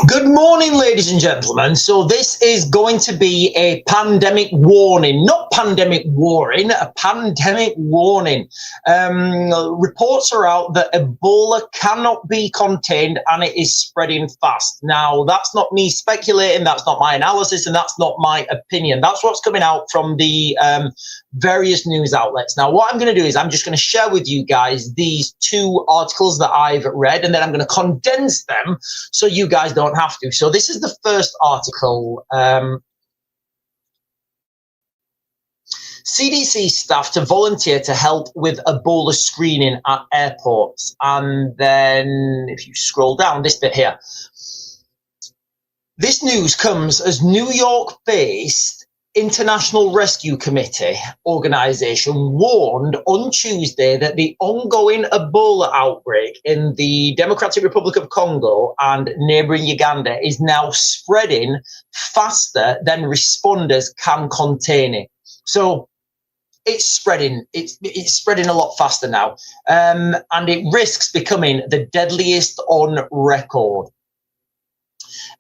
Good morning, ladies and gentlemen. So this is going to be a pandemic warning, not pandemic warning, a pandemic warning. Reports are out that Ebola cannot be contained and it is spreading fast. Now, that's not me speculating, that's not my analysis, and that's not my opinion. That's what's coming out from the various news outlets. Now, what I'm going to do is I'm just going to share with you guys these two articles that I've read, and then I'm going to condense them so you guys don't have to. So this is the first article. CDC staff to volunteer to help with Ebola screening at airports. And then if you scroll down this bit here, this news comes as New York-based International Rescue Committee organization warned on Tuesday that the ongoing Ebola outbreak in the Democratic Republic of Congo and neighboring Uganda is now spreading faster than responders can contain it. So it's spreading. It's spreading a lot faster now, and it risks becoming the deadliest on record.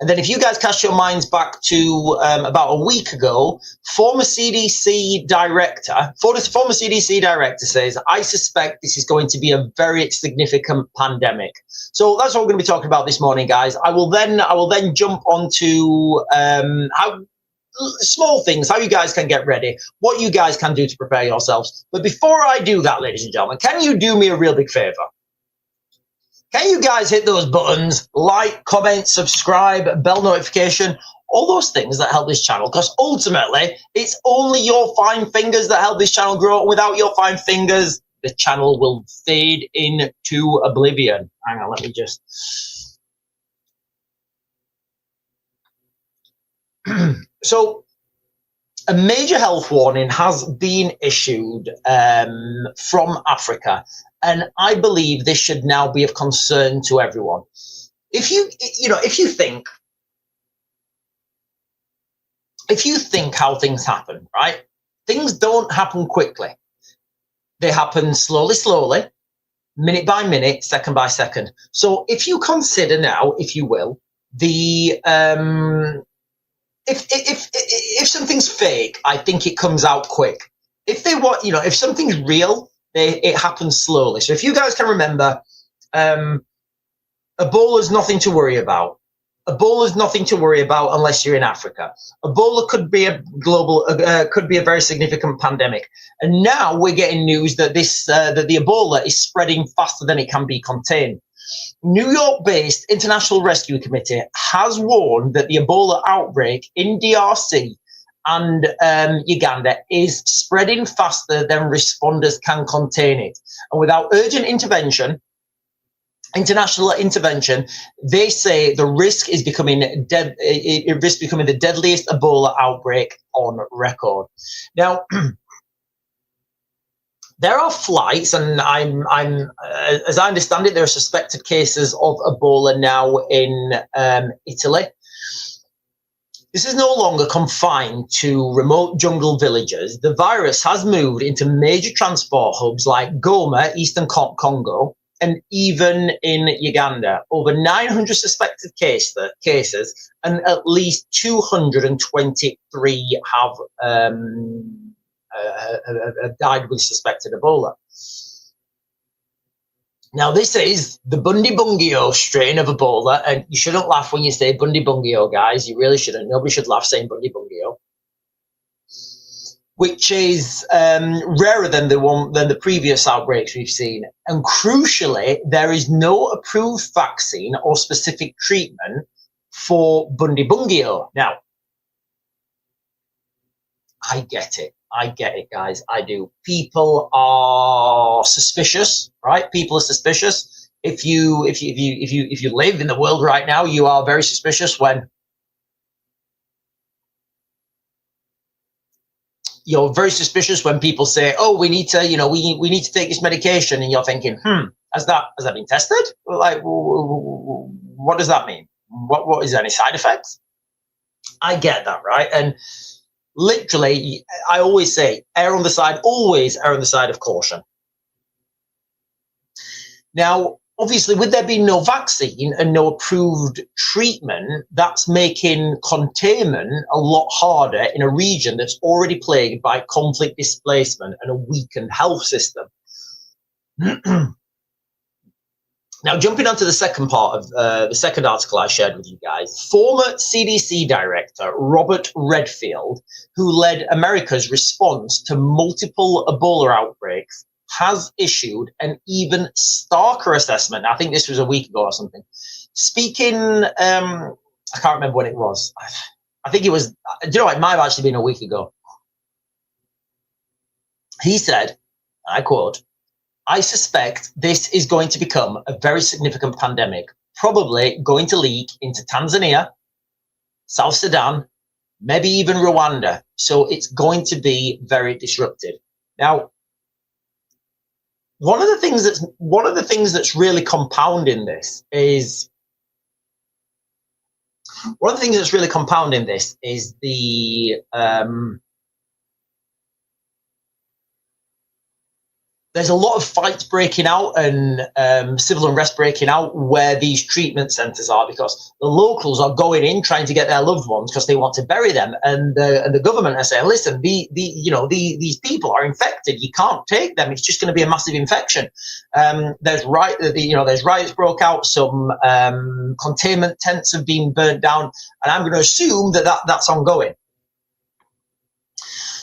And then if you guys cast your minds back to about a week ago, former CDC director says, I suspect this is going to be a very significant pandemic. So that's what we're going to be talking about this morning, guys. I will then jump onto how small things, how you guys can get ready, what you guys can do to prepare yourselves. But before I do that, ladies and gentlemen, can you do me a real big favor? Can you guys hit those buttons, like, comment, subscribe, bell notification, all those things that help this channel? Because ultimately, it's only your fine fingers that help this channel grow. Without your fine fingers, the channel will fade into oblivion. Hang on, let me just... So, a major health warning has been issued from Africa. And I believe this should now be of concern to everyone. If you think how things happen, right? Things don't happen quickly. They happen slowly, minute by minute, second by second. So if you consider now, if you will, the if something's fake, I think it comes out quick. If something's real, it happens slowly. So if you guys can remember, Ebola is nothing to worry about. Ebola is nothing to worry about unless you're in Africa. Ebola could be a very significant pandemic. And now we're getting news that that the Ebola is spreading faster than it can be contained. New York-based International Rescue Committee has warned that the Ebola outbreak in DRC and Uganda is spreading faster than responders can contain it. And without urgent intervention, international intervention, they say the risk is becoming the deadliest Ebola outbreak on record. Now, there are flights, and as I understand it, there are suspected cases of Ebola now in Italy. This is no longer confined to remote jungle villages. The virus has moved into major transport hubs like Goma, Eastern Congo, and even in Uganda. Over 900 suspected cases, and at least 223 have died with suspected Ebola. Now, this is the Bundibugyo strain of Ebola, and you shouldn't laugh when you say Bundibugyo, guys. You really shouldn't. Nobody should laugh saying Bundibugyo, which is rarer than the previous outbreaks we've seen. And crucially, there is no approved vaccine or specific treatment for Bundibugyo. Now, I get it. I get it, guys. I do. People are suspicious, right? People are suspicious. If you live in the world right now, you are very suspicious when you're very suspicious when people say, "Oh, we need to, we need to take this medication," and you're thinking, has that been tested? Like, what does that mean? What is there any side effects? I get that, right? And literally, I always say, always err on the side of caution. Now, obviously, with there being no vaccine and no approved treatment, that's making containment a lot harder in a region that's already plagued by conflict, displacement, and a weakened health system. Now, jumping on to the second part of the second article I shared with you guys, former CDC Director Robert Redfield, who led America's response to multiple Ebola outbreaks, has issued an even starker assessment. I think this was a week ago or something. Speaking, I can't remember when it was. I think it was, do you know what, it might have actually been a week ago. He said, I quote, "I suspect this is going to become a very significant pandemic, probably going to leak into Tanzania, South Sudan, maybe even Rwanda. So it's going to be very disruptive." Now, one of the things that's really compounding this is the there's a lot of fights breaking out and civil unrest breaking out where these treatment centres are, because the locals are going in trying to get their loved ones because they want to bury them, and the government are saying, listen, these people are infected, you can't take them, it's just going to be a massive infection. There's riots broke out, some containment tents have been burnt down, and I'm going to assume that's ongoing.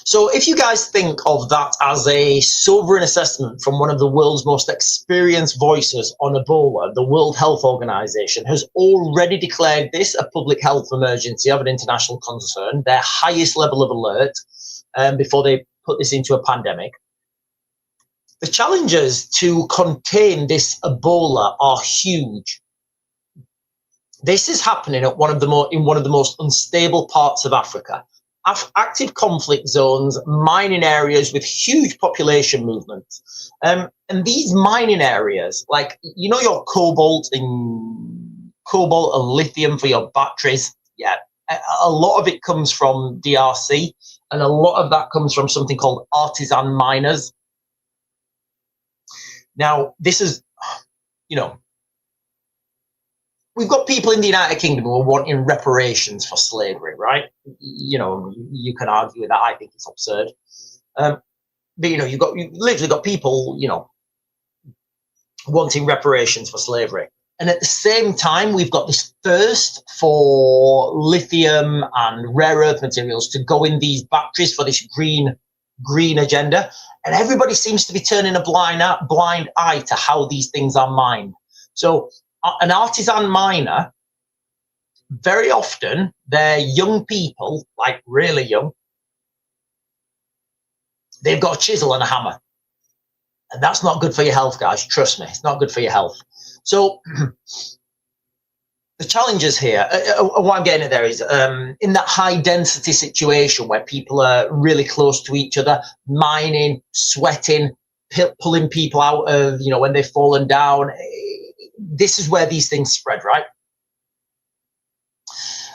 So if you guys think of that as a sobering assessment from one of the world's most experienced voices on Ebola, the World Health Organization has already declared this a public health emergency of an international concern, their highest level of alert, before they put this into a pandemic. The challenges to contain this Ebola are huge. This is happening at one of the most unstable parts of Africa. Active conflict zones, mining areas with huge population movements. And these mining areas, like, you know, your cobalt and lithium for your batteries, yeah, a lot of it comes from DRC, and a lot of that comes from something called artisan miners. Now, this is, you know, we've got people in the United Kingdom who are wanting reparations for slavery, right? You know, you can argue with that. I think it's absurd. But, you know, you've literally got people, you know, wanting reparations for slavery. And at the same time, we've got this thirst for lithium and rare earth materials to go in these batteries for this green agenda. And everybody seems to be turning a blind eye to how these things are mined. So an artisan miner, very often they're young people, like really young. They've got a chisel and a hammer. And that's not good for your health, guys. Trust me, it's not good for your health. So the challenges here, what I'm getting at there is in that high density situation where people are really close to each other, mining, sweating, pulling people out of, you know, when they've fallen down. This is where these things spread, right?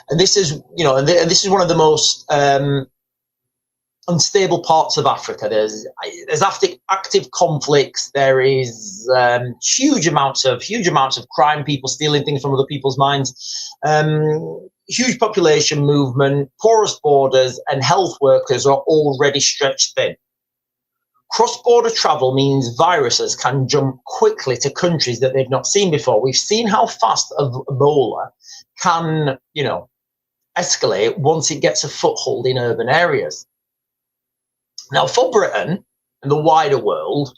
And this is, you know, and this is one of the most unstable parts of Africa. There's active conflicts. There is huge amounts of crime, people stealing things from other people's mines, huge population movement, porous borders, and health workers are already stretched thin. Cross-border travel means viruses can jump quickly to countries that they've not seen before. We've seen how fast Ebola can, you know, escalate once it gets a foothold in urban areas. Now, for Britain and the wider world,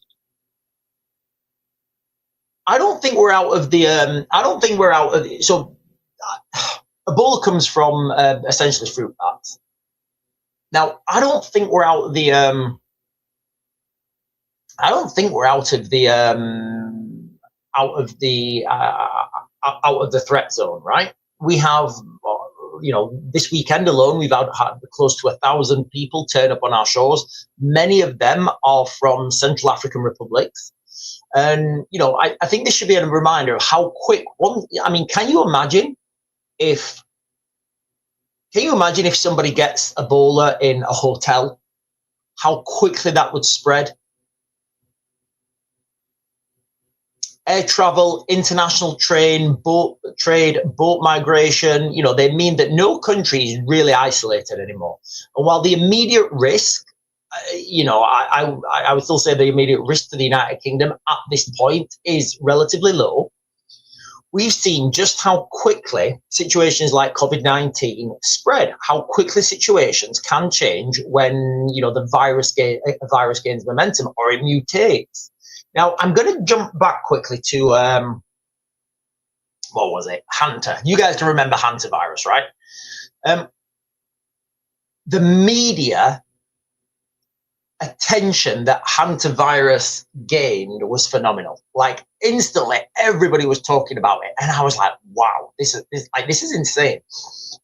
I don't think we're out of the. So, Ebola comes from essentially fruit bats. Now, I don't think we're out of the. I don't think we're out of the threat zone, right? We have, you know, this weekend alone, we've had close to 1,000 people turn up on our shores. Many of them are from Central African republics. And, you know, I think this should be a reminder of how quick can you imagine if somebody gets Ebola in a hotel, how quickly that would spread? air travel, international boat trade, boat migration, they mean that no country is really isolated anymore. And while the immediate risk, I would still say the immediate risk to the United Kingdom at this point is relatively low. We've seen just how quickly situations like COVID-19 spread, how quickly situations can change when the virus gains momentum or it mutates. Now, I'm going to jump back quickly to, what was it? Hanta. You guys can remember hantavirus, right? The media attention that hantavirus gained was phenomenal. Like instantly, everybody was talking about it, and I was like, "Wow, this is insane."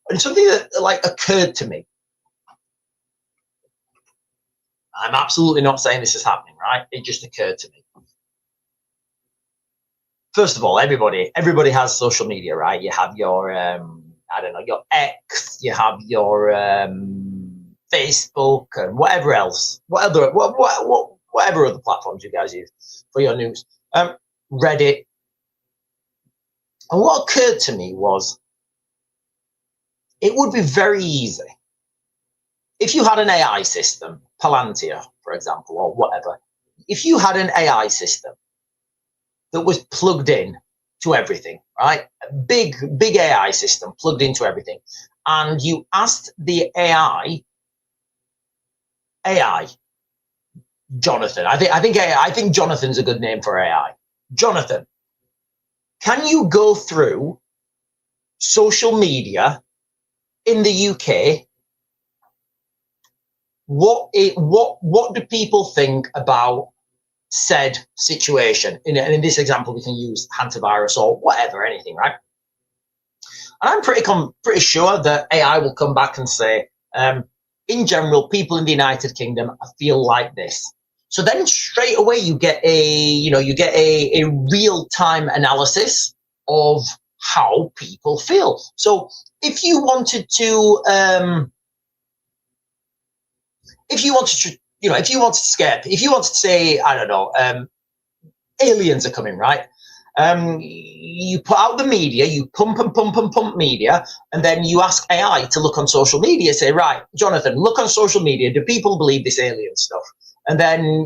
And something that occurred to me. I'm absolutely not saying this is happening, right? It just occurred to me. First of all, everybody has social media, right? You have your I don't know, your X, you have your Facebook and whatever else, whatever other platforms you guys use for your news, Reddit. And what occurred to me was it would be very easy if you had an AI system, Palantir, for example, or whatever. If you had an AI system that was plugged in to everything, right? A big AI system plugged into everything, and you asked the AI, Jonathan. I think Jonathan's a good name for AI. Jonathan, can you go through social media in the UK? What do people think about said situation? In this example, we can use hantavirus or whatever, anything, right? And I'm pretty sure that AI will come back and say, in general, people in the United Kingdom feel like this. So then straight away you get a real-time analysis of how people feel. So if you wanted to say, I don't know, aliens are coming, right? You put out the media, you pump media, and then you ask AI to look on social media, say, right, Jonathan, look on social media. Do people believe this alien stuff? And then,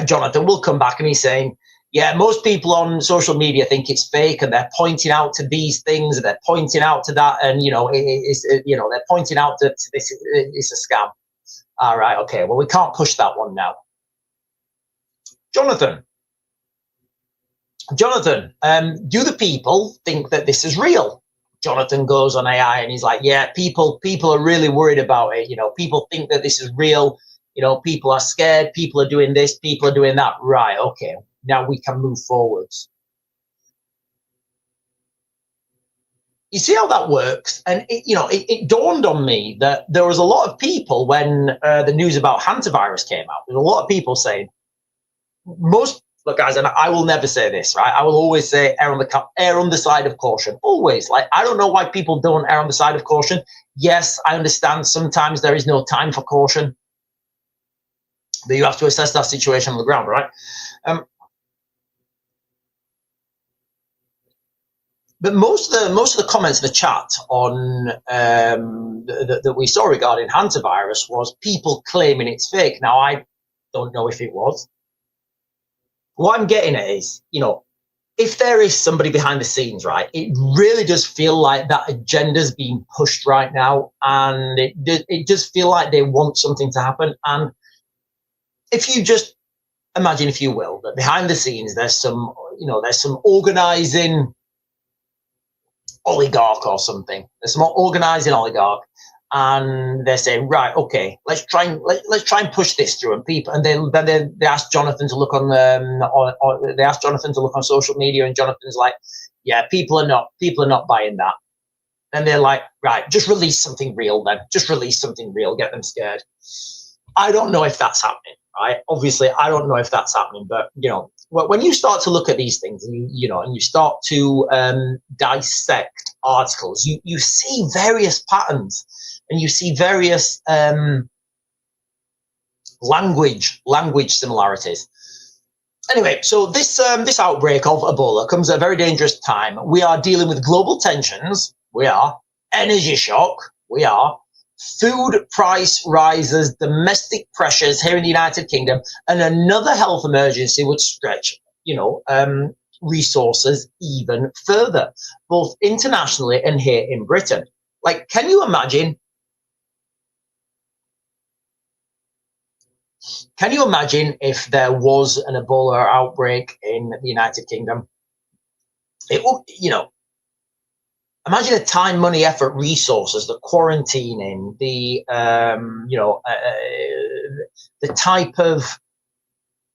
Jonathan will come back and he's saying, yeah, most people on social media think it's fake, and they're pointing out to these things, and they're pointing out to that, and they're pointing out that this is a scam. All right, okay, well, we can't push that one now. Jonathan, do the people think that this is real? Jonathan goes on AI and he's like, yeah, people are really worried about it. People think that this is real. People are scared. People are doing this. People are doing that. Right, okay, now we can move forwards. You see how that works? And it dawned on me that there was a lot of people when the news about hantavirus came out. There's a lot of people saying, look, guys, and I will never say this, right? I will always say err on the side of caution. Always. Like, I don't know why people don't err on the side of caution. Yes, I understand sometimes there is no time for caution, but you have to assess that situation on the ground, right? But most of the comments in the chat on that we saw regarding hantavirus was people claiming it's fake. Now, I don't know if it was. What I'm getting at is, if there is somebody behind the scenes, right, it really does feel like that agenda's being pushed right now, and it does feel like they want something to happen. And if you just imagine, if you will, that behind the scenes there's some organizing oligarch or something. There's some organizing oligarch, and they're saying, right, okay, let's try and push this through. And people, and then they ask Jonathan to look on they ask Jonathan to look on social media, and Jonathan's like, yeah, people are not buying that. And they're like, right, just release something real then. Just release something real, get them scared. I don't know if that's happening, right? Obviously, I don't know if that's happening, but when you start to look at these things, and you start to dissect articles, you see various patterns, and you see various language similarities. Anyway, so this outbreak of Ebola comes at a very dangerous time. We are dealing with global tensions. We are energy shock. We are food price rises, domestic pressures here in the United Kingdom, and another health emergency would stretch, resources even further, both internationally and here in Britain. Like, can you imagine? Can you imagine if there was an Ebola outbreak in the United Kingdom? It would, imagine the time, money, effort, resources, the quarantining, the type of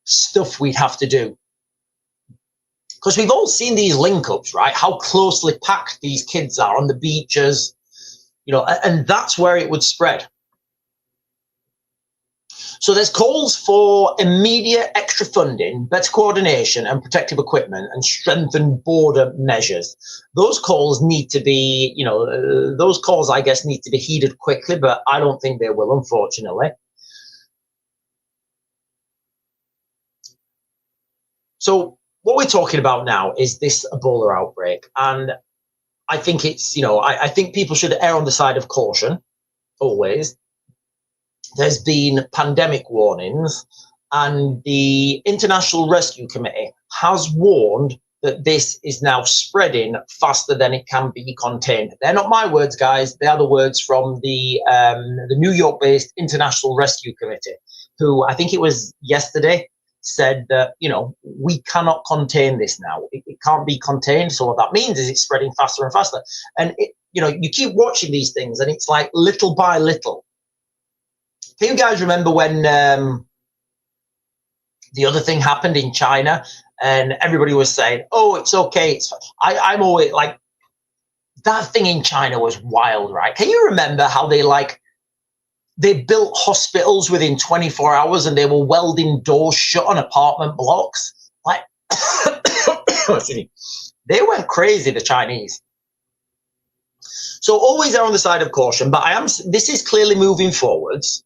stuff we'd have to do. Because we've all seen these link ups, right? How closely packed these kids are on the beaches, and that's where it would spread. So there's calls for immediate extra funding, better coordination and protective equipment, and strengthened border measures. Those calls need to be, those calls, I guess, need to be heeded quickly, but I don't think they will, unfortunately. So what we're talking about now is this Ebola outbreak. And I think it's, I think people should err on the side of caution, always. There's been pandemic warnings, and the International Rescue Committee has warned that this is now spreading faster than it can be contained. They're not my words, guys. They are the words from the New York-based International Rescue Committee, who I think it was yesterday said that, we cannot contain this now. It can't be contained. So what that means is it's spreading faster and faster. And, you keep watching these things and it's like little by little. Can you guys remember when the other thing happened in China and everybody was saying, oh, it's okay. I'm always like, that thing in China was wild, right? Can you remember how they built hospitals within 24 hours and they were welding doors shut on apartment blocks? Like, they went crazy, the Chinese. So always err on the side of caution, but this is clearly moving forwards.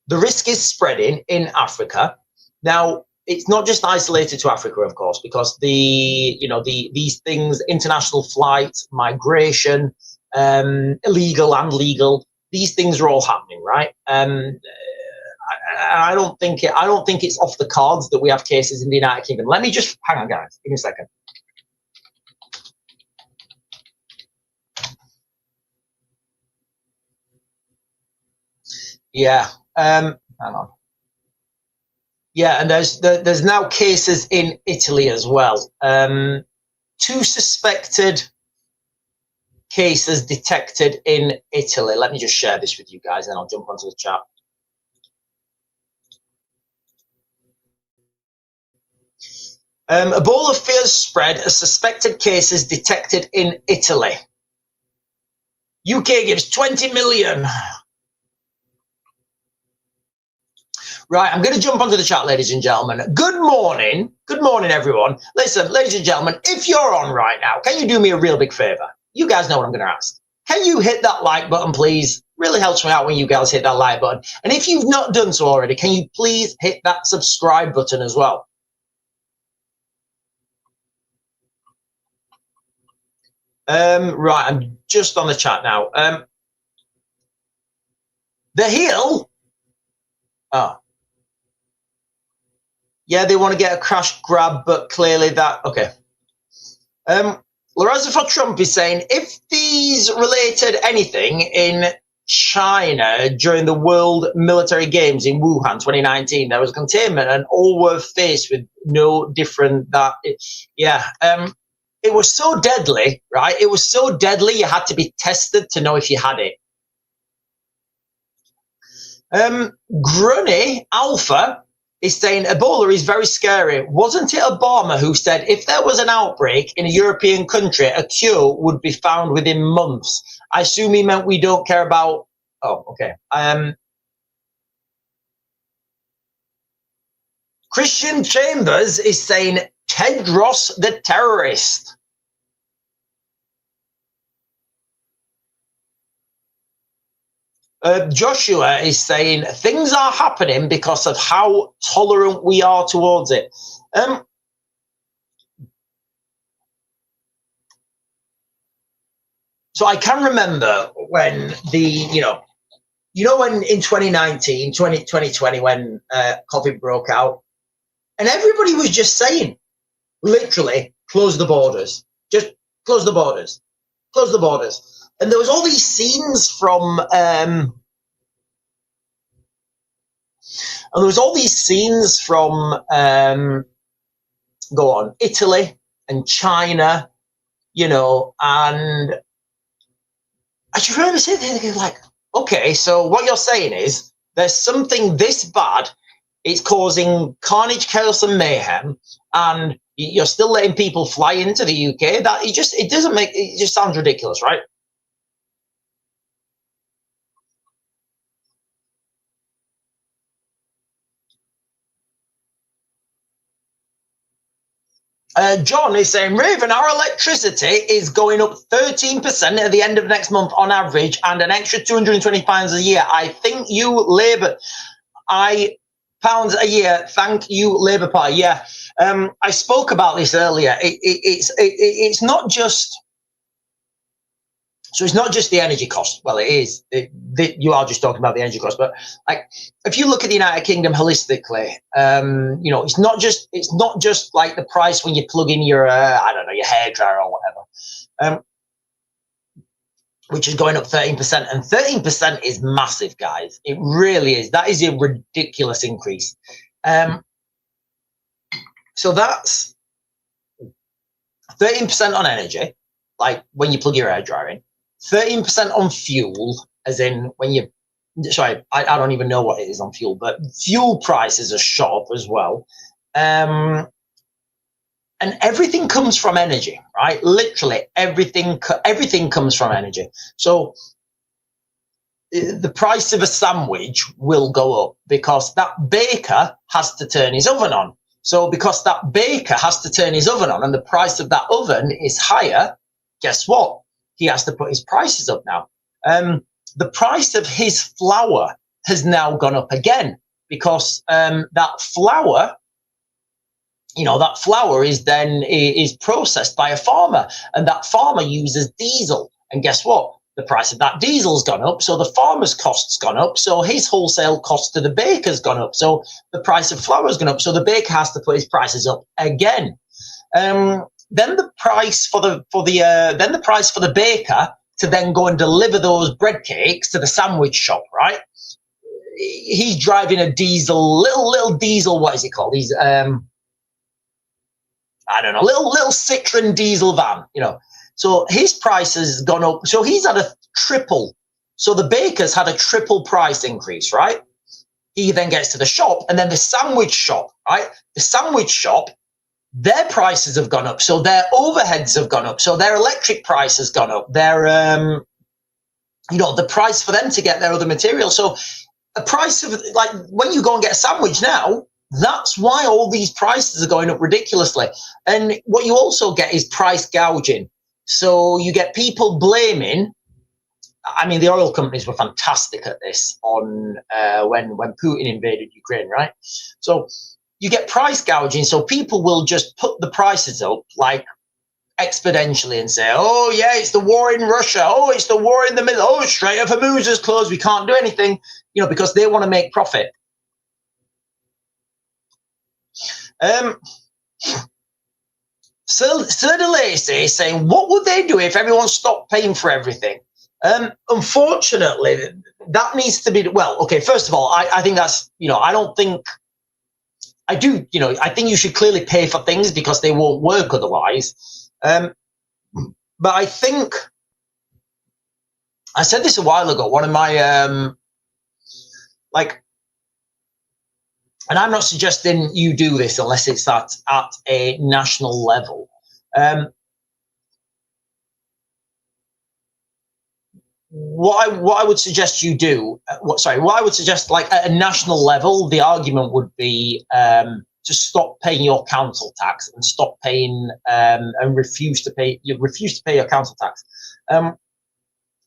The risk is spreading in Africa. Now, it's not just isolated to Africa, of course, because these things, international flights, migration, illegal and legal, these things are all happening, right? I don't think it's off the cards that we have cases in the United Kingdom. Let me just hang on, guys. Give me a second. Yeah. Hang on. Yeah, and there's now cases in Italy as well. 2 suspected cases detected in Italy. Let me just share this with you guys, and I'll jump onto the chat. Ebola fears spread as suspected cases detected in Italy. UK gives 20 million. Right, I'm going to jump onto the chat, ladies and gentlemen. Good morning. Good morning, everyone. Listen, ladies and gentlemen, if you're on right now, can you do me a real big favor? You guys know what I'm going to ask. Can you hit that like button, please? Really helps me out when you guys hit that like button. And if you've not done so already, can you please hit that subscribe button as well? Right, I'm just on the chat now. The heel. Oh. Yeah, they want to get a crash grab, but clearly that, okay. Lorenzo for Trump is saying, if these related anything in China during the World Military Games in Wuhan 2019, there was containment and all were faced with no different that, it was so deadly, right? It was so deadly you had to be tested to know if you had it. Grunny Alpha is saying Ebola is very scary. Wasn't it Obama who said if there was an outbreak in a European country, a cure would be found within months? I assume he meant we don't care about. Oh, okay. Christian Chambers is saying Tedros the terrorist. Joshua is saying things are happening because of how tolerant we are towards it. Um, so I can remember when when in 2019, 2020, when COVID broke out, and everybody was just saying, literally, close the borders, just close the borders, close the borders. And there was all these scenes from, go on, Italy and China, and I just remember sitting there like, okay, so what you're saying is there's something this bad, it's causing carnage, chaos, and mayhem, and you're still letting people fly into the UK. That it just sounds ridiculous, right? John is saying, Raven, our electricity is going up 13% at the end of next month on average, and an extra £220 a year. I think you Labour, pounds a year. Thank you, Labour Party. Yeah, I spoke about this earlier. It's not just. So it's not just the energy cost. Well, it is. You are just talking about the energy cost, but like if you look at the United Kingdom holistically, it's not just like the price when you plug in your your hairdryer or whatever, which is going up 13%, and 13% is massive, guys. It really is. That is a ridiculous increase. So that's 13% on energy, like when you plug your hairdryer in. 13% on fuel, as in when you, sorry, I don't even know what it is on fuel, but fuel prices are shot up as well. And everything comes from energy, right? Literally everything comes from energy. So the price of a sandwich will go up because that baker has to turn his oven on. So because that baker has to turn his oven on and the price of that oven is higher, guess what? He has to put his prices up now. The price of his flour has now gone up again because that flour is processed by a farmer, and that farmer uses diesel. And guess what? The price of that diesel's gone up, so the farmer's cost's gone up, so his wholesale cost to the baker's gone up, so the price of flour's gone up, so the baker has to put his prices up again. Then the price for the baker to then go and deliver those bread cakes to the sandwich shop, right? He's driving a diesel, little diesel. What is it called? He's I don't know, little Citroen diesel van, So his price has gone up. So he's had a triple. So the baker's had a triple price increase, right? He then gets to the shop, and then the sandwich shop, right? The sandwich shop, their prices have gone up, so their overheads have gone up, so their electric price has gone up, their the price for them to get their other materials. So a price of, like, when you go and get a sandwich now, that's why all these prices are going up ridiculously. And what you also get is price gouging. So you get people blaming. I mean, the oil companies were fantastic at this on when Putin invaded Ukraine, right? So you get price gouging, so people will just put the prices up like exponentially and say, oh yeah, it's the war in Russia, oh it's the war in the Middle, oh Strait of Hormuz is closed, we can't do anything, because they want to make profit. Sir DeLacy is saying, what would they do if everyone stopped paying for everything? Unfortunately, that needs to be, well, okay, first of all, I think that's, I don't think, I do, I think you should clearly pay for things because they won't work otherwise. But I think, I said this a while ago, one of my, and I'm not suggesting you do this unless it's at a national level. What I would suggest you do, what I would suggest, like at a national level, the argument would be to stop paying your council tax and stop paying and refuse to pay your council tax. I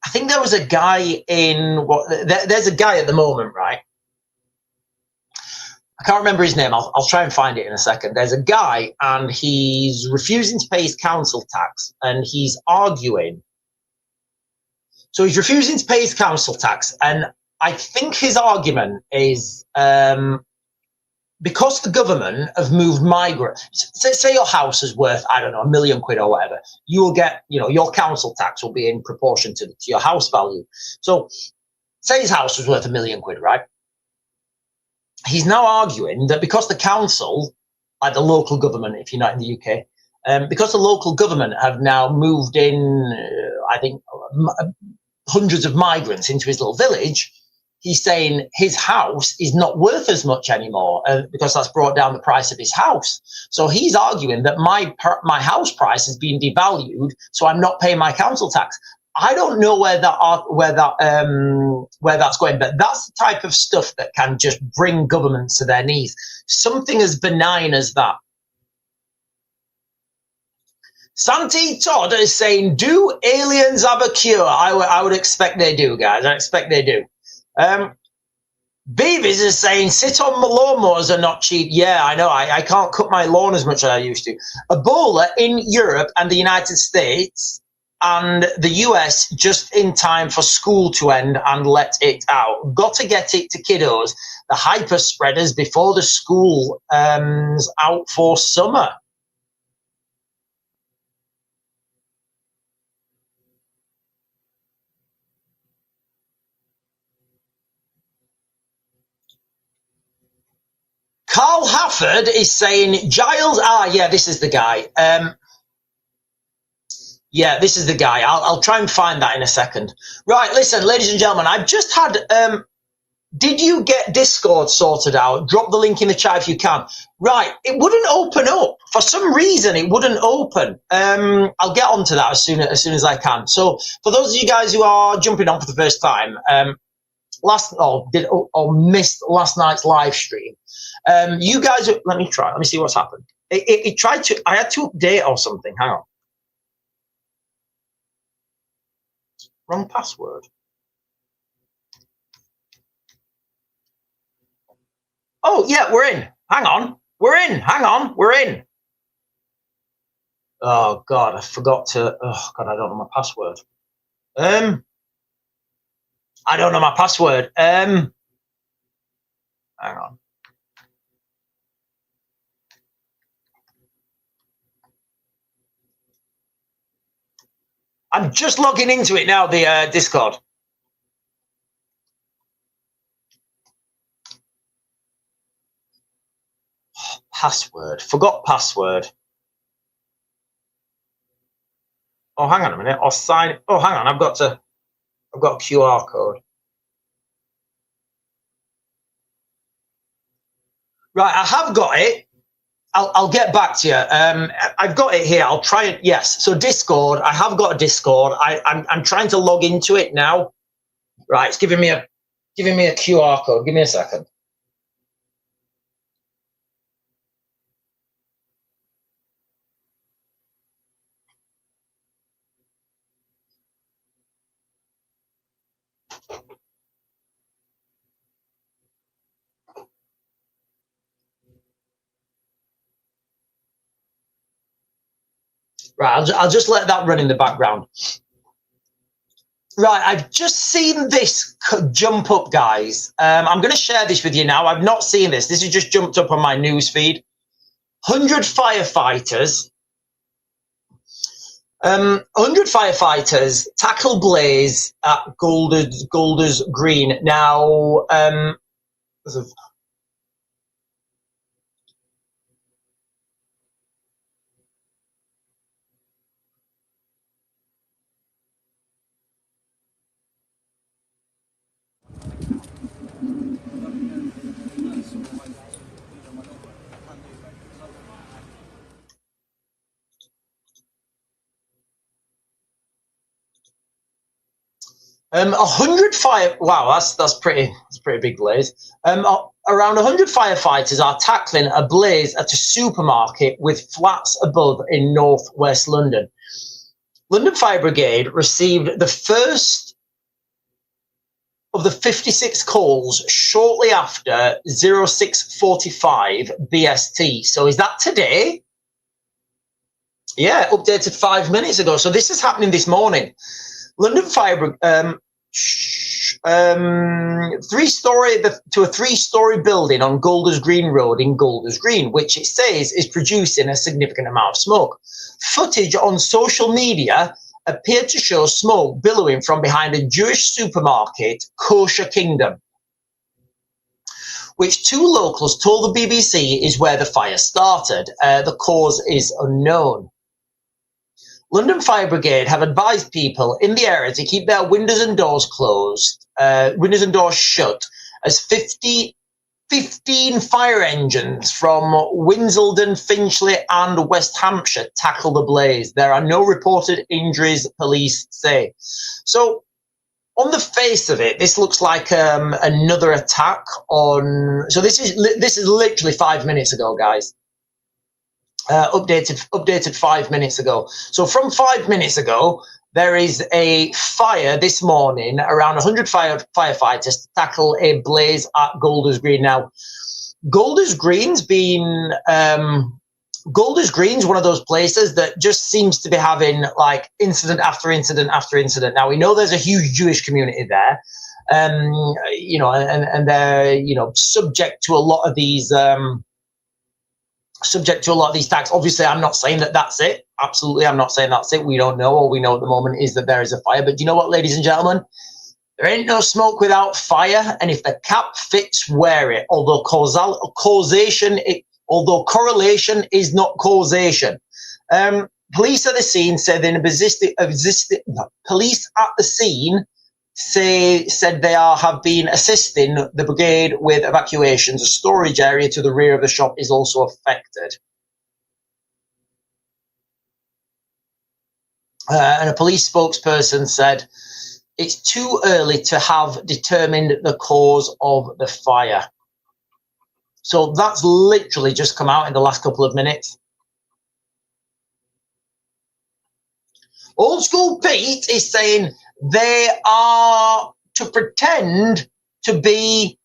think there was a guy in there's a guy at the moment, right? I can't remember his name. I'll try and find it in a second. There's a guy and he's refusing to pay his council tax, and he's arguing. So he's refusing to pay his council tax, and I think his argument is because the government have moved migrants. Say your house is worth, I don't know, £1 million or whatever. You will get, your council tax will be in proportion to your house value. So say his house was worth £1 million, right? He's now arguing that because the council, like the local government, if you're not in the UK, because the local government have now moved in, I think, hundreds of migrants into his little village, he's saying his house is not worth as much anymore because that's brought down the price of his house. So he's arguing that my house price has been devalued, so I'm not paying my council tax. I don't know where that's going, but that's the type of stuff that can just bring governments to their knees. Something as benign as that. Santi Todd is saying, do aliens have a cure? I would expect they do, guys. I expect they do. Beavis is saying, sit on lawnmowers are not cheap. Yeah, I know. I can't cut my lawn as much as I used to. Ebola in Europe and the United States and the US just in time for school to end and let it out. Got to get it to kiddos, the hyper spreaders, before the school out for summer. Carl Hafford is saying, Giles, yeah, this is the guy. Yeah, this is the guy. I'll try and find that in a second. Right, listen, ladies and gentlemen, I've just had, did you get Discord sorted out? Drop the link in the chat if you can. Right, it wouldn't open up. For some reason, it wouldn't open. I'll get onto that as soon as I can. So for those of you guys who are jumping on for the first time, missed last night's live stream, you guys, let me see what's happened. It tried to, I had to update or something. Hang on. Wrong password. Oh, yeah, we're in. Hang on. We're in. Hang on. We're in. Oh, God, I forgot to. Oh, God, I don't know my password. I don't know my password. Hang on. I'm just logging into it now, the Discord. Oh, password. Forgot password. Oh, hang on a minute. I'll sign. Oh, hang on. I've got a QR code. Right, I have got it. I'll get back to you. I've got it here. I'll try it. Yes. So Discord. I have got a Discord. I'm trying to log into it now. Right. It's giving me a QR code. Give me a second. Right. I'll just let that run in the background. Right, I've just seen this jump up, guys. I'm going to share this with you now. I've not seen this. This has just jumped up on my news feed. 100 firefighters. 100 firefighters tackle blaze at Golders Green. Now, 100 fire. Wow, that's pretty big blaze. Around 100 firefighters are tackling a blaze at a supermarket with flats above in northwest London. London Fire Brigade received the first. of the 56 calls shortly after 06:45 BST. So is that today? Yeah, updated 5 minutes ago. So this is happening this morning. London Fire, three-story to a three-story building on Golders Green Road in Golders Green, which it says is producing a significant amount of smoke. Footage on social media appeared to show smoke billowing from behind a Jewish supermarket, Kosher Kingdom, which two locals told the BBC is where the fire started. The cause is unknown. London Fire Brigade have advised people in the area to keep their windows and doors shut, as 15 fire engines from Winsildon, Finchley and West Hampshire tackle the blaze. There are no reported injuries, police say. So, on the face of it, this looks like another attack on. So this is literally 5 minutes ago, guys. Updated 5 minutes ago. So from 5 minutes ago, there is a fire this morning. Around 100 firefighters to tackle a blaze at Golders Green. Now, Golders Green's one of those places that just seems to be having like incident after incident after incident. Now we know there's a huge Jewish community there, you know, and they're, you know, subject to a lot of these attacks. Obviously, I'm not saying that that's it. Absolutely, I'm not saying that's it. We don't know. All we know at the moment is that there is a fire. But do you know what, ladies and gentlemen? There ain't no smoke without fire. And if the cap fits, wear it. Although correlation is not causation. Police at the scene said police at the scene said they have been assisting the brigade with evacuations. A storage area to the rear of the shop is also affected. And a police spokesperson said it's too early to have determined the cause of the fire. So that's literally just come out in the last couple of minutes. Old School Pete is saying they are to pretend to be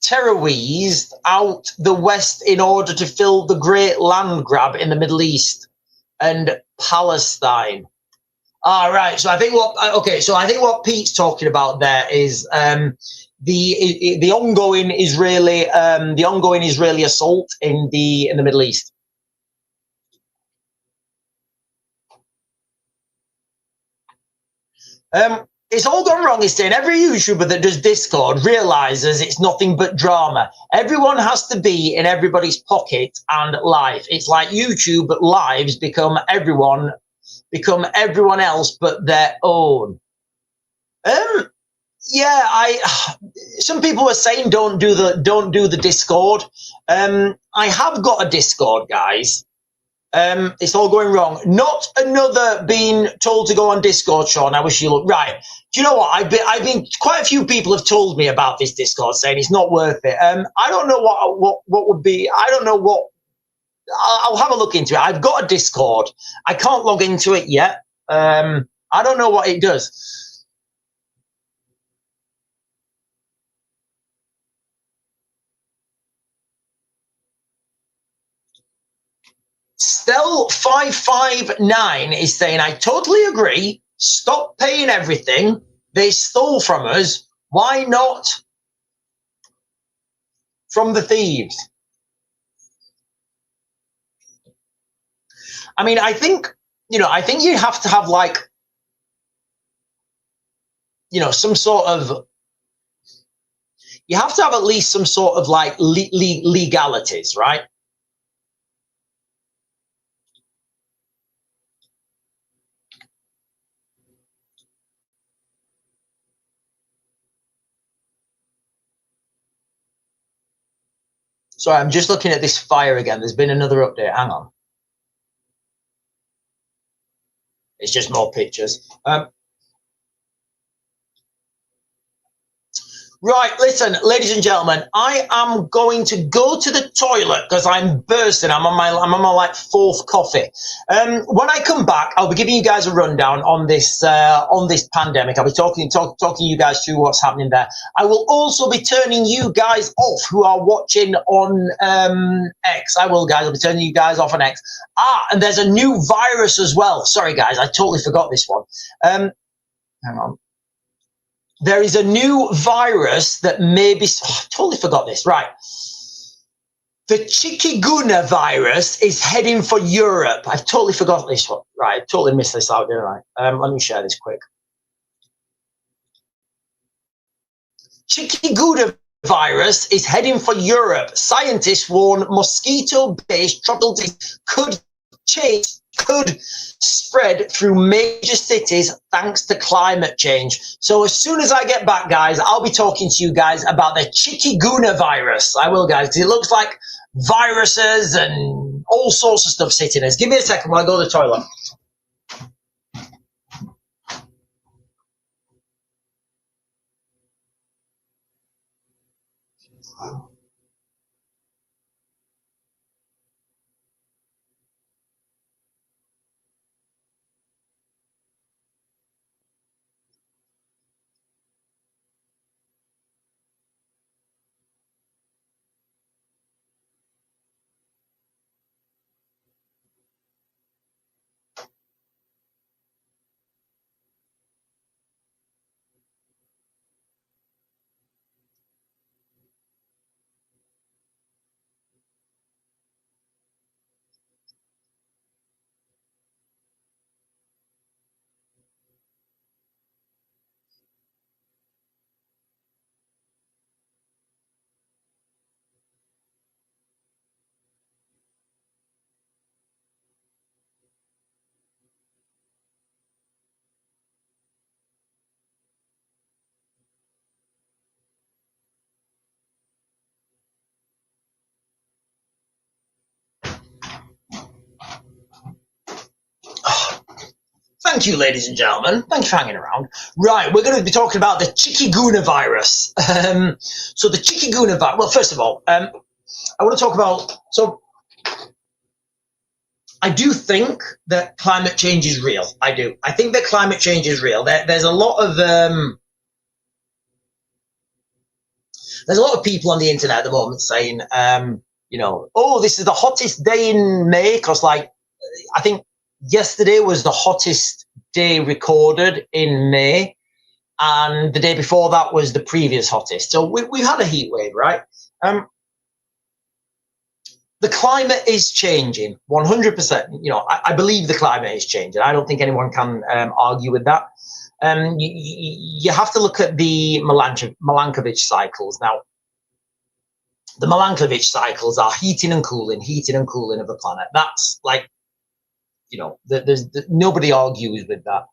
terrorized out the West in order to fill the great land grab in the Middle East and Palestine. All right. So I think what Pete's talking about there is the ongoing Israeli assault in the Middle East. It's all gone wrong, he's saying. Every YouTuber that does Discord realizes it's nothing but drama. Everyone has to be in everybody's pocket and life. It's like YouTube lives become everyone else but their own. Some people are saying don't do the Discord. I have got a Discord, guys. It's all going wrong. Not another being told to go on Discord, Sean. I wish you looked right. Do you know what? I've been quite a few people have told me about this Discord, saying it's not worth it. I don't know what would be. I don't know what. I'll have a look into it. I've got a Discord. I can't log into it yet. I don't know what it does. Stel559 is saying, I totally agree. Stop paying everything they stole from us. Why not from the thieves? I mean, I think you have to have like, some sort of, you have to have at least some sort of like legalities, right? Sorry, I'm just looking at this fire again. There's been another update. Hang on. It's just more pictures. Right, listen, ladies and gentlemen, I am going to go to the toilet because I'm bursting. I'm on my like fourth coffee. When I come back, I'll be giving you guys a rundown on this pandemic. I'll be talking you guys through what's happening there. I will also be turning you guys off who are watching on X. I will, guys. I'll be turning you guys off on X. And there's a new virus as well. Sorry, guys, I totally forgot this one. Hang on. There is a new virus that may be... I totally forgot this. Right. The chikungunya virus is heading for Europe. I've totally forgot this one. Right. I totally missed this out, didn't I? Let me share this quick. Chikungunya virus is heading for Europe. Scientists warn mosquito-based tropical disease could spread through major cities thanks to climate change. So as soon as I get back, guys, I'll be talking to you guys about the chikungunya virus. I will, guys, because it looks like viruses and all sorts of stuff sitting there. Give me a second while I go to the toilet. Thank you, ladies and gentlemen. Thank you for hanging around. Right, we're going to be talking about the chikungunya virus. So the chikungunya virus, well, first of all, I want to talk about, so I do think that climate change is real. I do. I think that climate change is real. There's a lot of people on the internet at the moment saying, you know, oh, this is the hottest day in May, because like, I think yesterday was the hottest day recorded in May, and the day before that was the previous hottest. So we've had a heat wave, right? The climate is changing 100%. You know, I believe the climate is changing. I don't think anyone can argue with that. You have to look at the Milankovitch cycles. Now, the Milankovitch cycles are heating and cooling of the planet. That's like, you know, nobody argues with that.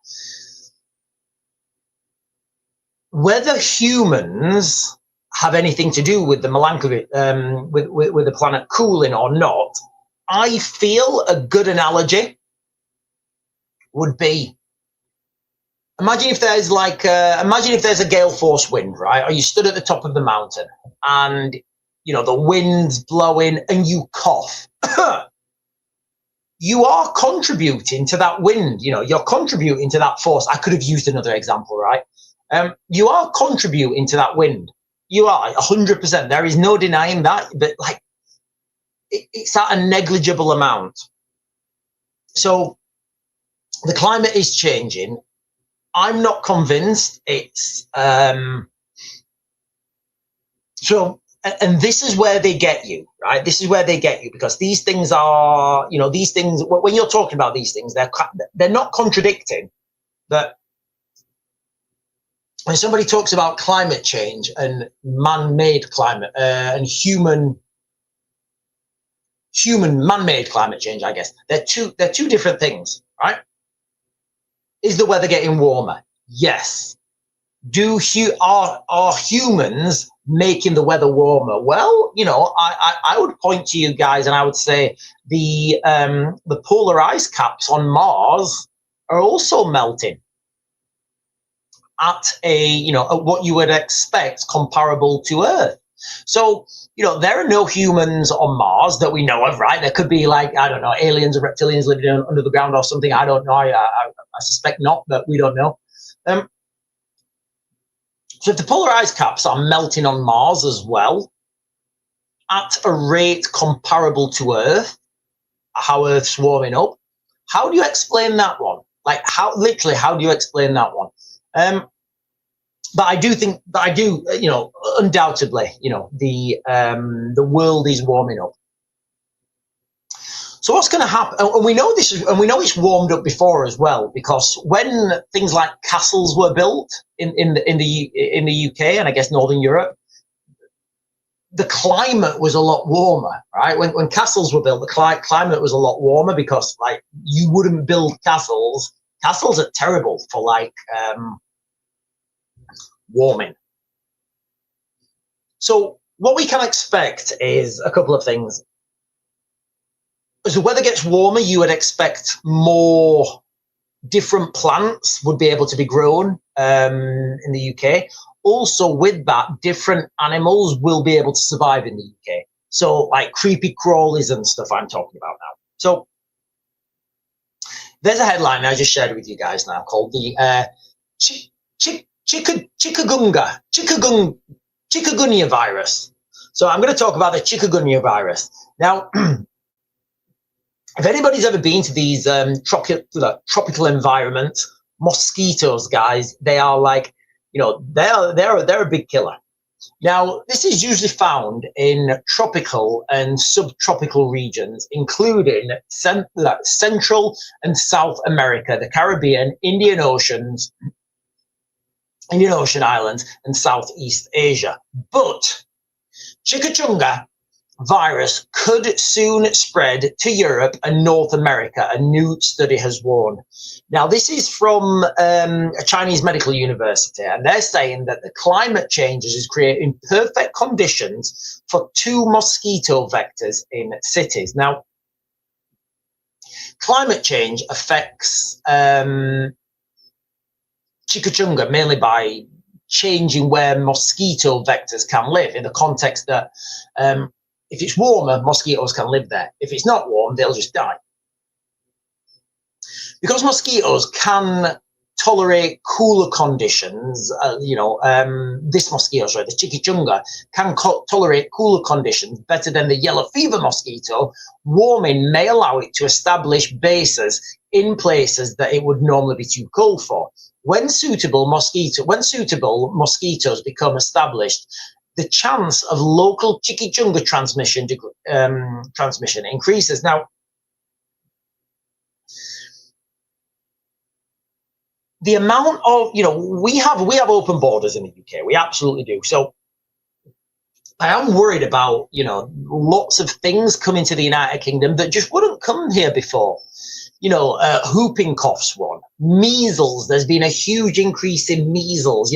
Whether humans have anything to do with the Milankovitch, with the planet cooling or not, I feel a good analogy would be, imagine if there's like, imagine if there's a gale force wind, right? Or you stood at the top of the mountain and, you know, the wind's blowing and you cough. You are contributing to that wind, you know, you're contributing to that force. I could have used another example, right? You are contributing to that wind. You are 100%. There is no denying that, but like, it's at a negligible amount. So the climate is changing. I'm not convinced it's, so, and this is where they get you, right? This is where they get you, because these things are, you know, these things, when you're talking about these things, they're not contradicting. But when somebody talks about climate change and man-made climate and human man-made climate change, I guess they're two different things, right? Is the weather getting warmer? Yes. Are humans making the weather warmer? Well, you know, I would point to you guys and I would say the polar ice caps on Mars are also melting. at at what you would expect comparable to Earth. So, there are no humans on Mars that we know of, right? There could be, like, I don't know, aliens or reptilians living under the ground or something. I don't know. I suspect not, but we don't know. So if the polar ice caps are melting on Mars as well, at a rate comparable to Earth, how Earth's warming up, how do you explain that one? Like, how do you explain that one? But I do think that undoubtedly, the world is warming up. So what's going to happen? And we know this, and we know it's warmed up before as well, because when things like castles were built in the UK and I guess Northern Europe, the climate was a lot warmer, right? When castles were built, the climate was a lot warmer because, like, you wouldn't build castles. Castles are terrible for, like, warming. So what we can expect is a couple of things. As the weather gets warmer, you would expect more different plants would be able to be grown in the UK. Also, with that, different animals will be able to survive in the UK. So, like creepy crawlies and stuff I'm talking about now. So, there's a headline I just shared with you guys now called the chikungunya virus. So, I'm going to talk about the chikungunya virus. Now, if anybody's ever been to these tropical environments, mosquitoes, guys, they are like, they're a big killer. Now, this is usually found in tropical and subtropical regions, including Central and South America, the Caribbean, Indian Ocean islands, and Southeast Asia. But chikungunya virus could soon spread to Europe and North America, a new study has warned. Now, this is from a Chinese medical university, and they're saying that the climate changes is creating perfect conditions for 2 mosquito vectors in cities. Now, climate change affects chikungunya mainly by changing where mosquito vectors can live, in the context that if it's warmer, mosquitoes can live there. If it's not warm, they'll just die. Because mosquitoes can tolerate cooler conditions, this mosquito, the chikungunya, can tolerate cooler conditions better than the yellow fever mosquito. Warming may allow it to establish bases in places that it would normally be too cold for. When suitable mosquitoes become established, the chance of local chikungunya transmission increases. Now, the amount of, we have open borders in the UK. We absolutely do. So I am worried about, lots of things coming to the United Kingdom that just wouldn't come here before. Whooping cough's one. Measles. There's been a huge increase in measles,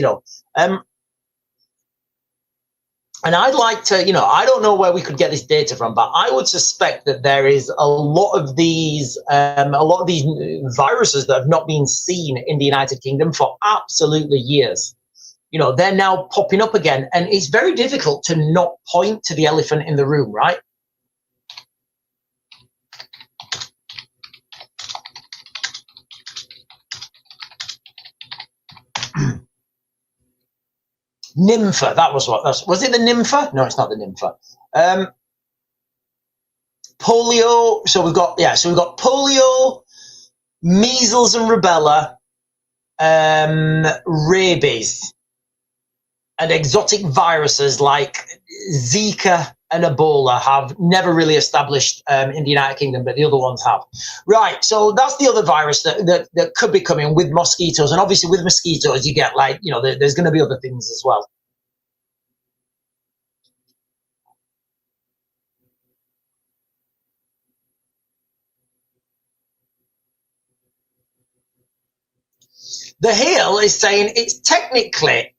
and I'd like to, I don't know where we could get this data from, but I would suspect that there is a lot of these viruses that have not been seen in the United Kingdom for absolutely years. They're now popping up again, and it's very difficult to not point to the elephant in the room, right? Nympha, was it the Nympha? No, it's not the Nympha. Polio, so we've got polio, measles and rubella, rabies, and exotic viruses like Zika and Ebola have never really established in the United Kingdom, but the other ones have. Right, so that's the other virus that could be coming with mosquitoes. And obviously with mosquitoes, you get there's going to be other things as well. The Hill is saying it technically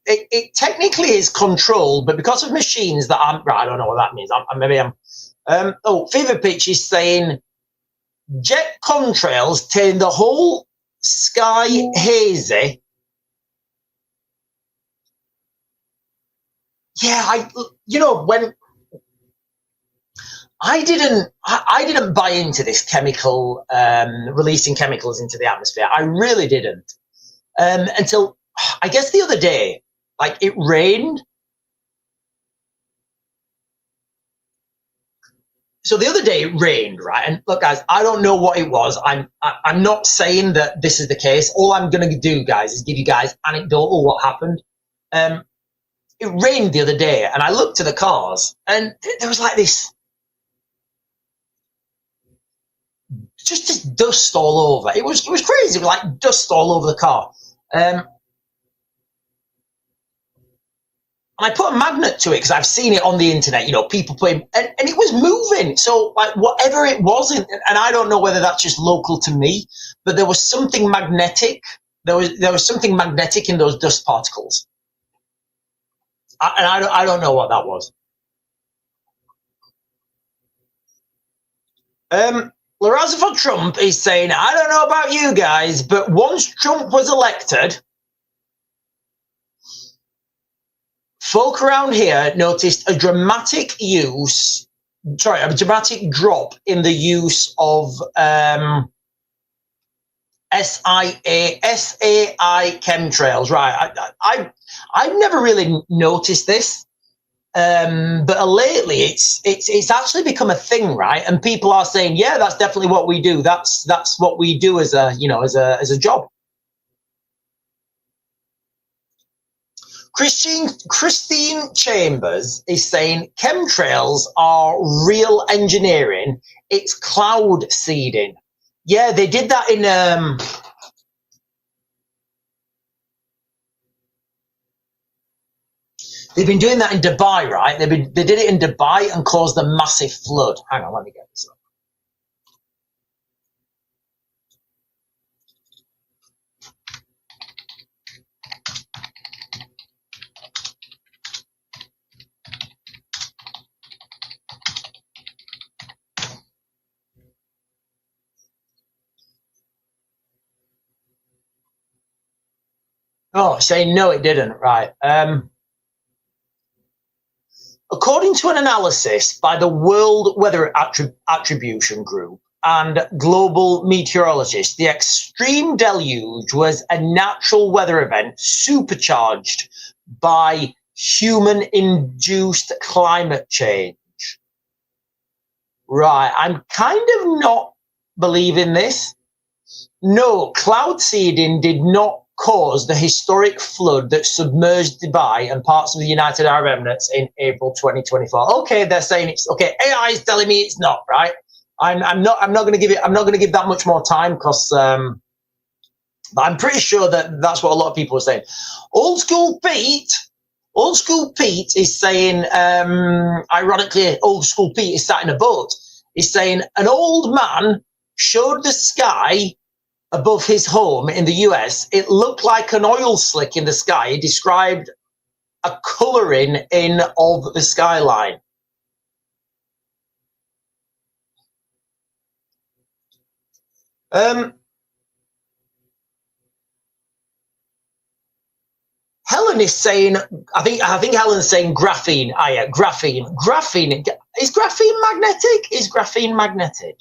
is controlled, but because of machines that aren't right, I don't know what that means. Fever Pitch is saying jet contrails turn the whole sky hazy Yeah, when I didn't buy into this chemical, releasing chemicals into the atmosphere. I really didn't, until I guess the other day, like it rained. So the other day it rained, right? And look, guys, I don't know what it was. I'm not saying that this is the case. All I'm going to do, guys, is give you guys anecdotal what happened. It rained the other day, and I looked at the cars, and there was like just this dust all over. It was crazy. It was like dust all over the car. And I put a magnet to it because I've seen it on the internet, people putting, and it was moving. So like whatever it was, and I don't know whether that's just local to me, but there was something magnetic. There was something magnetic in those dust particles. I don't know what that was. Lorenzo for Trump is saying, I don't know about you guys, but once Trump was elected, folk around here noticed a dramatic drop in the use of SAI chemtrails. Right, I've never really noticed this, but lately it's actually become a thing, right? And people are saying, yeah, that's definitely what we do. That's what we do as a job. Christine Chambers is saying chemtrails are real engineering. It's cloud seeding. Yeah, they did that in they've been doing that in Dubai, right? They did it in Dubai and caused a massive flood. Hang on, let me get this up. Oh, saying no, it didn't. Right. According to an analysis by the World Weather Attribution Group and global meteorologists, the extreme deluge was a natural weather event supercharged by human-induced climate change. Right. I'm kind of not believing this. No, cloud seeding did not cause the historic flood that submerged Dubai and parts of the United Arab Emirates in April 2024. Okay, they're saying it's okay. AI is telling me it's not, right? I'm not going to give that much more time because but I'm pretty sure that's what a lot of people are saying. Old School Pete is saying, ironically, Old School Pete is sat in a boat. He's saying an old man showed the sky above his home in the US. It looked like an oil slick in the sky. He described a colouring in of the skyline. Helen is saying, I think Helen's saying graphene. Yeah, graphene. Graphene. Is graphene magnetic? Is graphene magnetic?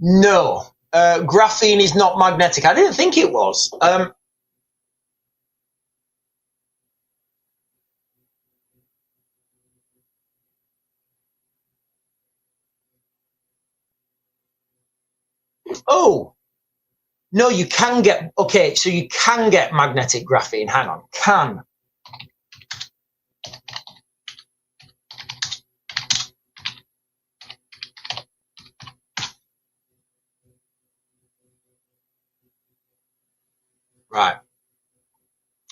No, graphene is not magnetic. I didn't think it was. Oh, no, you can get, okay, so you can get magnetic graphene. Hang on, can. Right.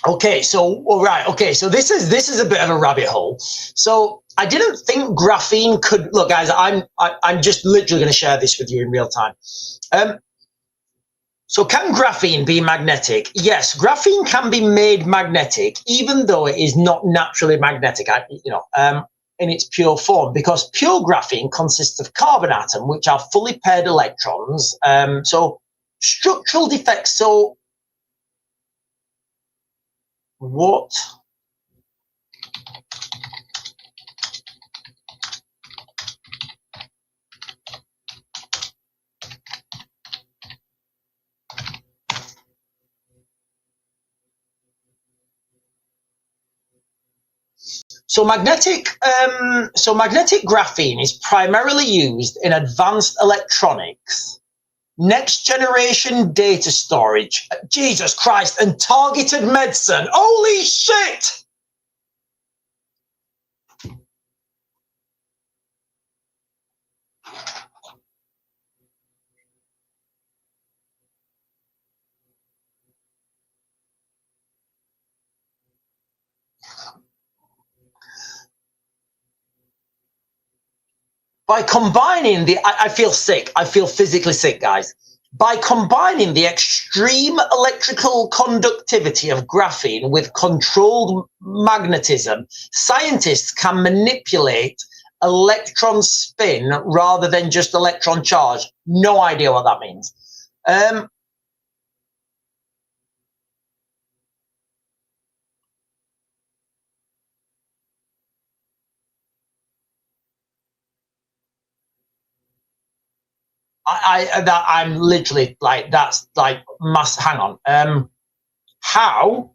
Okay, so this is a bit of a rabbit hole. So I didn't think graphene could look, guys. I'm just literally going to share this with you in real time. So can graphene be magnetic? Yes, graphene can be made magnetic, even though it is not naturally magnetic. in its pure form, because pure graphene consists of carbon atoms, which are fully paired electrons. So structural defects. So what? So magnetic graphene is primarily used in advanced electronics, next generation data storage, Jesus Christ, and targeted medicine. Holy shit! By combining I feel sick. I feel physically sick, guys. By combining the extreme electrical conductivity of graphene with controlled magnetism, scientists can manipulate electron spin rather than just electron charge. No idea what that means. I'm literally like, that's like mass. Hang on. How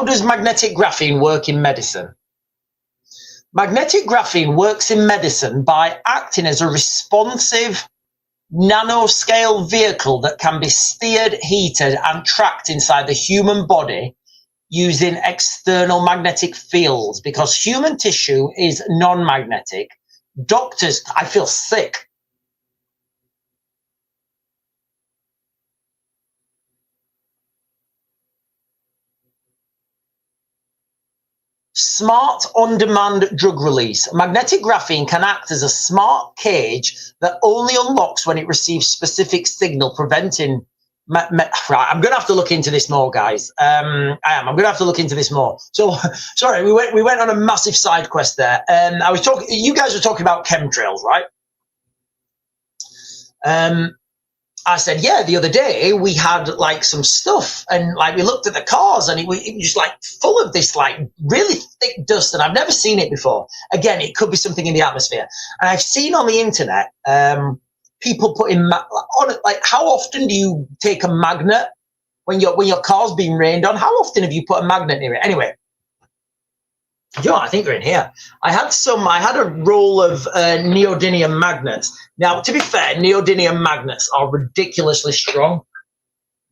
does magnetic graphene work in medicine? Magnetic graphene works in medicine by acting as a responsive nanoscale vehicle that can be steered, heated, and tracked inside the human body using external magnetic fields, because human tissue is non-magnetic. Doctors, I feel sick. Smart on-demand drug release. Magnetic graphene can act as a smart cage that only unlocks when it receives specific signal, preventing. Right, I'm going to have to look into this more, guys. I'm going to have to look into this more. So, sorry, we went on a massive side quest there. I was talking. You guys were talking about chemtrails, right? I said, yeah, the other day we had like some stuff, and like we looked at the cars, and it was just like full of this like really thick dust, and I've never seen it before. Again, it could be something in the atmosphere. And I've seen on the internet people putting on it, like, how often do you take a magnet when your car's being rained on? How often have you put a magnet near it? Anyway, yeah, I think they're in here. I had a roll of neodymium magnets. Now, to be fair, neodymium magnets are ridiculously strong.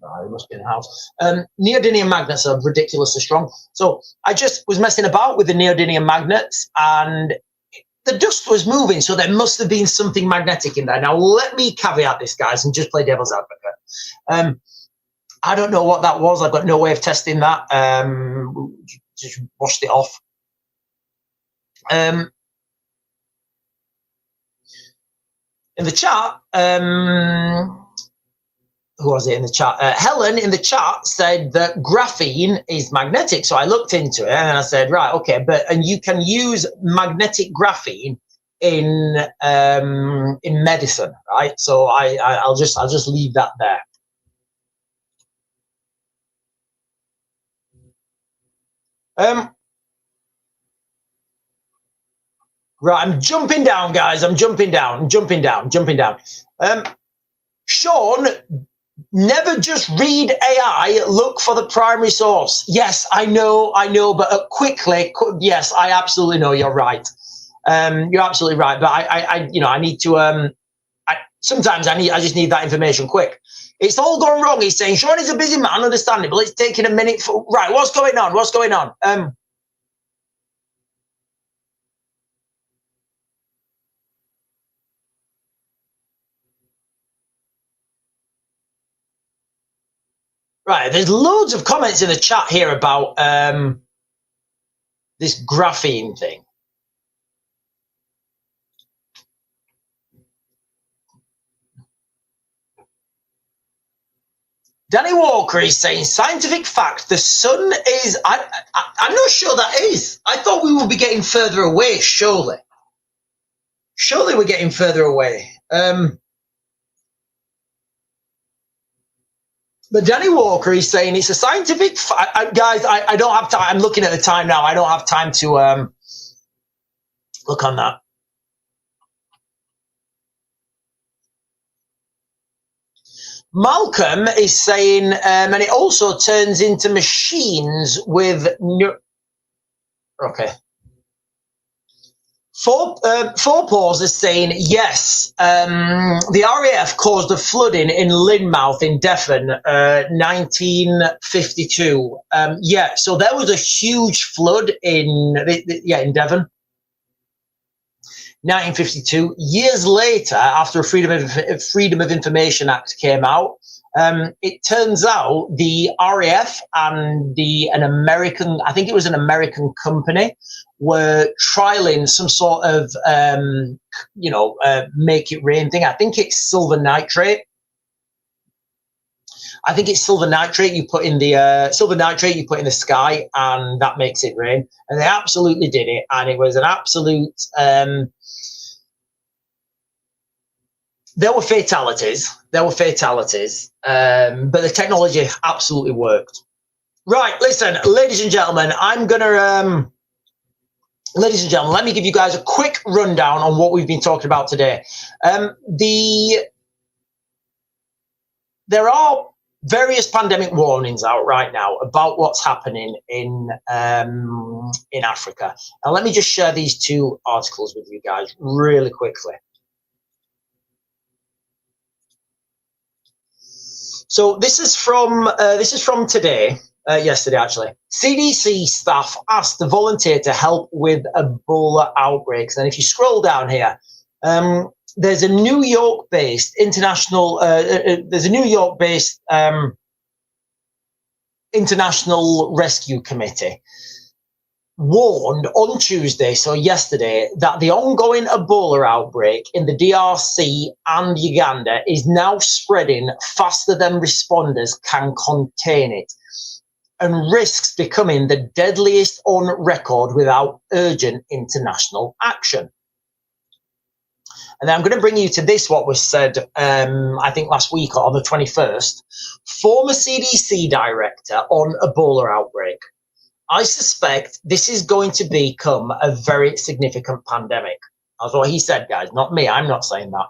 Oh, it must be in the house. Neodymium magnets are ridiculously strong. So I just was messing about with the neodymium magnets, and the dust was moving, so there must have been something magnetic in there. Now, let me caveat this, guys, and just play devil's advocate. I don't know what that was. I've got no way of testing that. Just washed it off. In the chat, who was it in the chat? Helen in the chat said that graphene is magnetic. So I looked into it and I said, right, okay, and you can use magnetic graphene in medicine, right? So I'll just leave that there. Right, I'm jumping down, guys. I'm jumping down. Sean, never just read AI, look for the primary source. Yes, I know, but quickly, yes, I absolutely know, you're right. You're absolutely right, but I need to, sometimes I just need that information quick. It's all gone wrong. He's saying, Sean is a busy man, understandable. It's taking a minute right, what's going on? Right, there's loads of comments in the chat here about this graphene thing. Danny Walker is saying scientific fact. The sun is. I'm not sure that is. I thought we would be getting further away. Surely we're getting further away. But Danny Walker is saying it's a scientific guys. I don't have time. I'm looking at the time now. I don't have time to look on that. Malcolm is saying, and it also turns into machines with okay. Four Paws is saying, yes, the RAF caused a flooding in Lynmouth in Devon, 1952. Yeah, so there was a huge flood in Devon, 1952. Years later, after a Freedom of Information Act came out, it turns out the RAF and an American, I think it was an American company, were trialing some sort of, make it rain thing. I think it's silver nitrate. You put in the silver nitrate, you put in the sky, and that makes it rain. And they absolutely did it, and it was an absolute. There were fatalities, but the technology absolutely worked. Right, listen, ladies and gentlemen, let me give you guys a quick rundown on what we've been talking about today. There are various pandemic warnings out right now about what's happening in Africa. Now, let me just share these two articles with you guys really quickly. So this is from today. Yesterday, actually. CDC staff asked to volunteer to help with Ebola outbreaks. And if you scroll down here, there's a New York-based international rescue committee warned on Tuesday, so yesterday, that the ongoing Ebola outbreak in the DRC and Uganda is now spreading faster than responders can contain it, and risks becoming the deadliest on record without urgent international action. And then I'm going to bring you to this, what was said, I think last week on the 21st, former CDC director on Ebola outbreak. I suspect this is going to become a very significant pandemic. That's what he said, guys, not me. I'm not saying that.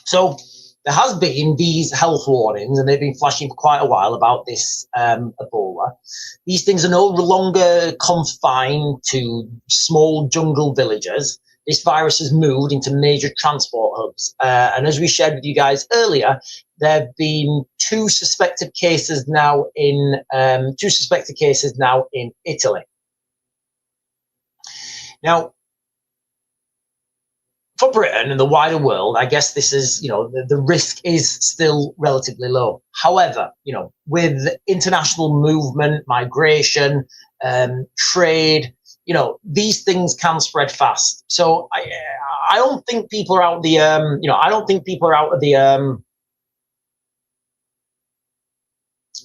So there has been these health warnings, and they've been flashing for quite a while about this Ebola. These things are no longer confined to small jungle villages. This virus has moved into major transport hubs. And as we shared with you guys earlier, there have been two suspected cases now in Italy. Now, for Britain and the wider world, I guess this is, the risk is still relatively low. However, with international movement, migration, trade, these things can spread fast. So I don't think people are out of the,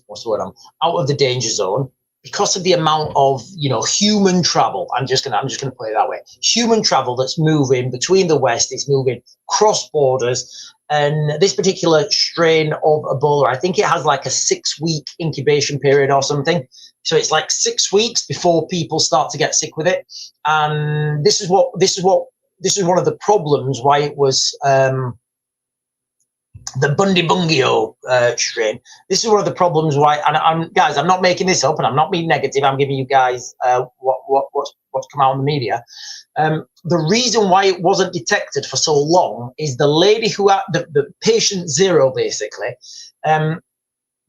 what's the word? Out of the danger zone because of the amount of, human travel. I'm just gonna put it that way. Human travel that's moving between the West, it's moving cross borders. And this particular strain of Ebola, I think it has like a 6-week incubation period or something. So it's like 6 weeks before people start to get sick with it. And this is one of the problems why it was the Bundibugyo strain. This is one of the problems why, and guys, I'm not making this up, and I'm not being negative. I'm giving you guys what's come out in the media. The reason why it wasn't detected for so long is the lady who had the patient zero, basically.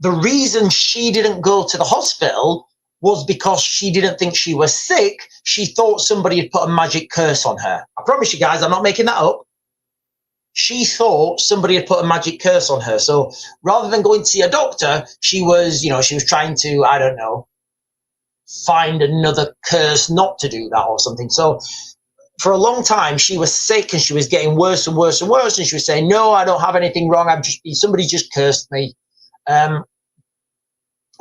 The reason she didn't go to the hospital was because she didn't think she was sick. She thought somebody had put a magic curse on her. I promise you guys, I'm not making that up. She thought somebody had put a magic curse on her. So rather than going to see a doctor, she was trying to, I don't know, find another curse not to do that or something. So for a long time, she was sick and she was getting worse and worse and worse. And she was saying, no, I don't have anything wrong. Somebody just cursed me.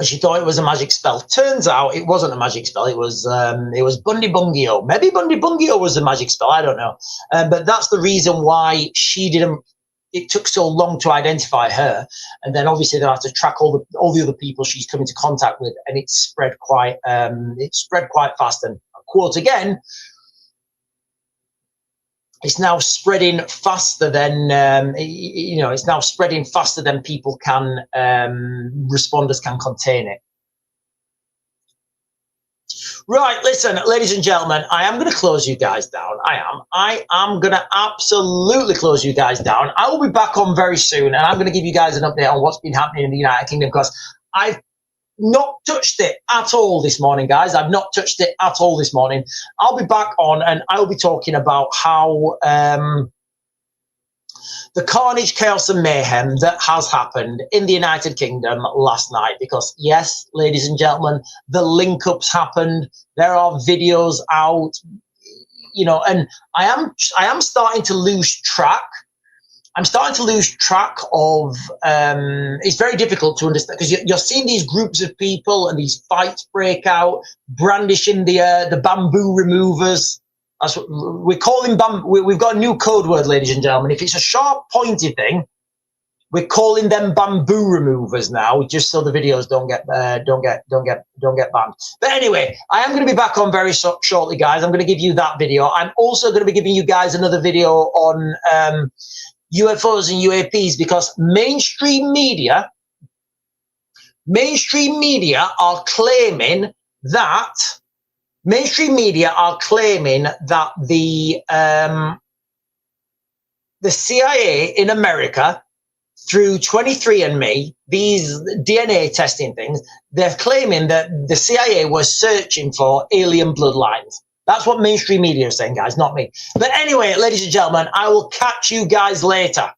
She thought it was a magic spell. Turns out it wasn't a magic spell. It was Bundy Bungio. Maybe Bundy Bungio was a magic spell. I don't know. But that's the reason why she didn't. It took so long to identify her, and then obviously they had to track all the other people she's come into contact with, and it spread quite fast. And quote again, it's now spreading faster than it's now spreading faster than people can responders can contain it. Right, listen, ladies and gentlemen, I am going to close you guys down. I am going to absolutely close you guys down. I will be back on very soon, and I'm going to give you guys an update on what's been happening in the United Kingdom, because I've not touched it at all this morning, guys. I've not touched it at all this morning. I'll be back on, and I'll be talking about how the carnage, chaos, and mayhem that has happened in the United Kingdom last night. Because yes, ladies and gentlemen, the link-ups happened. There are videos out, and I am starting to lose track. I'm starting to lose track of, it's very difficult to understand, because you're seeing these groups of people and these fights break out, brandishing the bamboo removers. That's what we're calling we've got a new code word, ladies and gentlemen. If it's a sharp, pointy thing, we're calling them bamboo removers now, just so the videos don't get banned. But anyway, I am going to be back on very shortly, guys. I'm going to give you that video. I'm also going to be giving you guys another video on UFOs and UAPs, because mainstream media are claiming that the CIA in America, through 23andMe, these DNA testing things, they're claiming that the CIA was searching for alien bloodlines. That's what mainstream media is saying, guys, not me. But anyway, ladies and gentlemen, I will catch you guys later.